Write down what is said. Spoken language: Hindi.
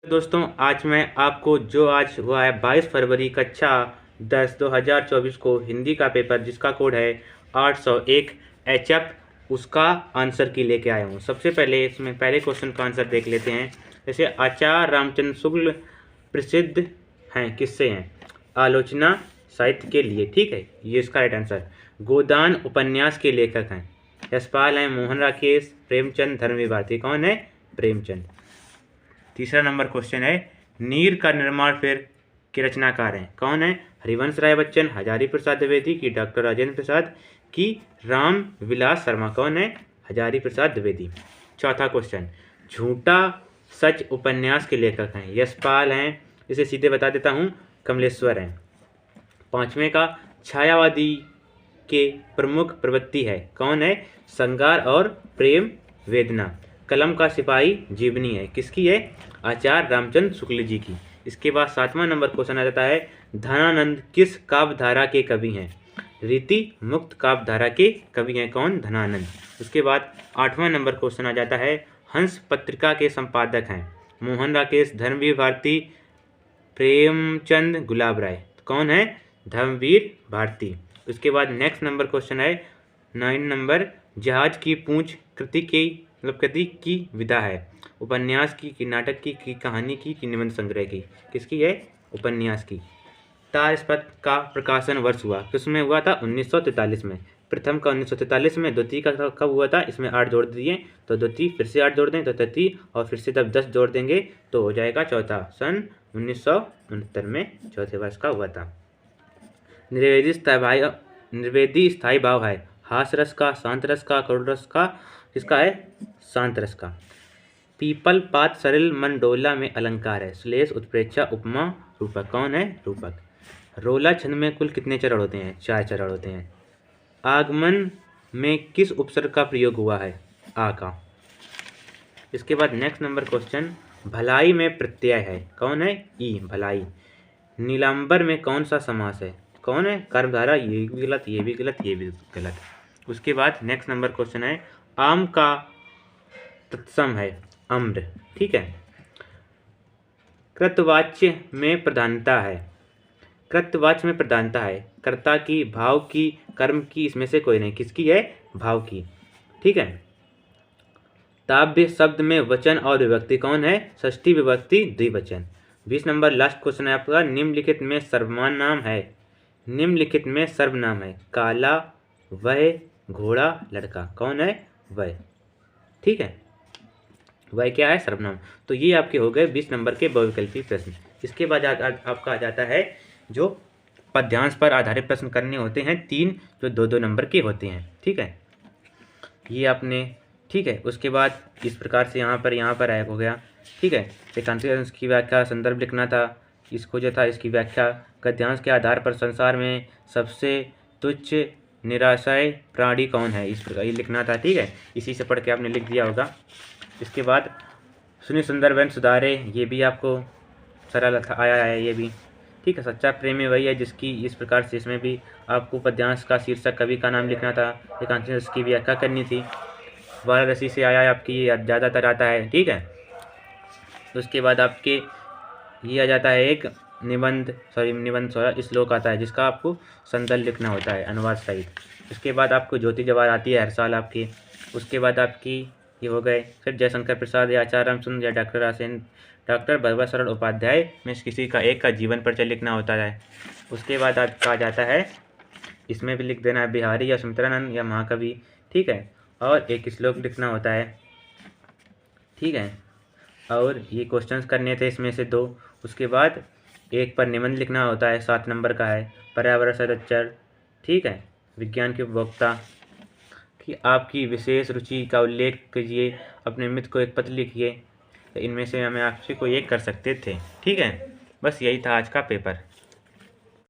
दोस्तों आज मैं आपको जो आज हुआ है 22 फरवरी कक्षा 10 2024 को हिंदी का पेपर जिसका कोड है 801 HF उसका आंसर की लेके आया हूँ। सबसे पहले इसमें पहले क्वेश्चन का आंसर देख लेते हैं। जैसे आचार्य रामचंद्र शुक्ल प्रसिद्ध हैं किससे हैं? आलोचना साहित्य के लिए, ठीक है, ये इसका राइट आंसर। गोदान उपन्यास के लेखक हैं। यशपाल हैं मोहन राकेश, प्रेमचंद, धर्मवीर भारती। कौन है? प्रेमचंद। तीसरा नंबर क्वेश्चन है नीर का निर्माण फिर के रचनाकार हैं। कौन है? हरिवंश राय बच्चन, हजारी प्रसाद द्विवेदी की डॉक्टर राजेंद्र प्रसाद की राम विलास शर्मा। कौन है? हजारी प्रसाद द्विवेदी। चौथा क्वेश्चन झूठा सच उपन्यास के लेखक हैं। यशपाल हैं, इसे सीधे बता देता हूँ, कमलेश्वर हैं। पांचवें का छायावादी के प्रमुख प्रवृत्ति है। कौन है? श्रृंगार और प्रेम वेदना। कलम का सिपाही जीवनी है। किसकी है? आचार्य रामचंद्र शुक्ल जी की। इसके बाद सातवां नंबर क्वेश्चन आ जाता है धनानंद किस काव्य धारा के कवि हैं? रीति मुक्त काव्य धारा के कवि हैं। कौन? धनानंद। उसके बाद आठवां नंबर क्वेश्चन आ जाता है हंस पत्रिका के संपादक हैं। मोहन राकेश, धर्मवीर भारती, प्रेमचंद, गुलाब राय। कौन है? धर्मवीर भारती। उसके बाद नेक्स्ट नंबर क्वेश्चन है 9 नंबर जहाज की पूंछ कृति की विधा है। उपन्यास की नाटक की कहानी की निबंध संग्रह की। किसकी है? उपन्यास की। तारस्पत का प्रकाशन वर्ष हुआ किसमें हुआ था? 1943 में। प्रथम का 1943 में, द्वितीय का कब हुआ था? इसमें 8 जोड़ दिए तो द्वितीय, फिर से 8 जोड़ दें तो तृतीय, और फिर से तब 10 जोड़ देंगे तो हो जाएगा चौथा। सन 1969 में चौथे वर्ष का हुआ था। निर्वेदी स्थायी भाव है। हास रस का, शांत रस का, करुण रस का। किसका है? शांत रस का। पीपल पात सरिल मंडोला में अलंकार है। श्लेष, उत्प्रेक्षा, उपमा, रूपक। कौन है? रूपक। रोला छंद में कुल कितने चरण होते हैं? 4 चरण होते हैं। आगमन में किस उपसर्ग का प्रयोग हुआ है? आ का। इसके बाद नेक्स्ट नंबर क्वेश्चन भलाई में प्रत्यय है। कौन है? ई, भलाई। नीलांबर में कौन सा समास है? कौन है? कर्मधारा। ये भी गलत, ये भी गलत, ये भी गलत। उसके बाद नेक्स्ट नंबर क्वेश्चन है आम का तत्सम है अम्र, ठीक है। कृतवाच्य में प्रधानता है। कृतवाच्य में प्रधानता है कर्ता की, भाव की, कर्म की, इसमें से कोई नहीं। किसकी है? भाव की, ठीक है। ताव्य शब्द में वचन और विभक्ति। कौन है? षष्ठी विभक्ति द्विवचन। 20 नंबर लास्ट क्वेश्चन है आपका निम्नलिखित में सर्वनाम नाम है। निम्नलिखित में सर्वनाम है काला, वह, घोड़ा, लड़का। कौन है? वह, ठीक है। वह क्या है? सर्वनाम। तो ये आपके हो गए 20 नंबर के बहुविकल्पी प्रश्न। इसके बाद आपका आ जाता है जो पद्यांश पर आधारित प्रश्न करने होते हैं 3, जो 2-2 नंबर के होते हैं, ठीक है। ये आपने, ठीक है। उसके बाद इस प्रकार से यहाँ पर आया हो गया, ठीक है। एकांतिक अंश की व्याख्या, संदर्भ लिखना था, इसको जो था इसकी व्याख्या, गद्यांश के आधार पर संसार में सबसे तुच्छ निराशय प्राणी कौन है, इस प्रकार ये लिखना था, ठीक है। इसी से पढ़ के आपने लिख दिया होगा। इसके बाद सुनि सुंदर वन सुधारे, ये भी आपको सरल आया है ये भी, ठीक है। सच्चा प्रेमी वही है जिसकी, इस प्रकार से इसमें भी आपको पद्यांश का शीर्षक, कवि का नाम लिखना था, एकांतिक अंश की व्याख्या करनी थी। वाराणसी से आया है आपकी, ये ज़्यादातर आता है, ठीक है। उसके बाद आपके ये आ जाता है एक निबंध श्लोक आता है जिसका आपको संदर्भ लिखना होता है अनुवाद सहित। उसके बाद आपको ज्योति जवाहर आती है हर साल आपकी। उसके बाद आपकी ये हो गए फिर जयशंकर प्रसाद या आचार्य रामचंद्र या डॉक्टर रासेन, डॉक्टर भगवत सरल उपाध्याय में किसी का एक का जीवन परिचय लिखना होता है। उसके बाद आपका आ जाता है, इसमें भी लिख देना है बिहारी या सुमित्रानंद या महाकवि, ठीक है। और एक श्लोक लिखना होता है, ठीक है। और ये क्वेश्चंस करने थे इसमें से 2। उसके बाद एक पर निबंध लिखना होता है, 7 नंबर का है, पर्यावरण संरक्षण, ठीक है, विज्ञान के उपभोक्ता कि आपकी विशेष रुचि का उल्लेख कीजिए, अपने मित्र को एक पत्र लिखिए। इनमें से हमें आपसे कोई एक कर सकते थे, ठीक है। बस यही था आज का पेपर।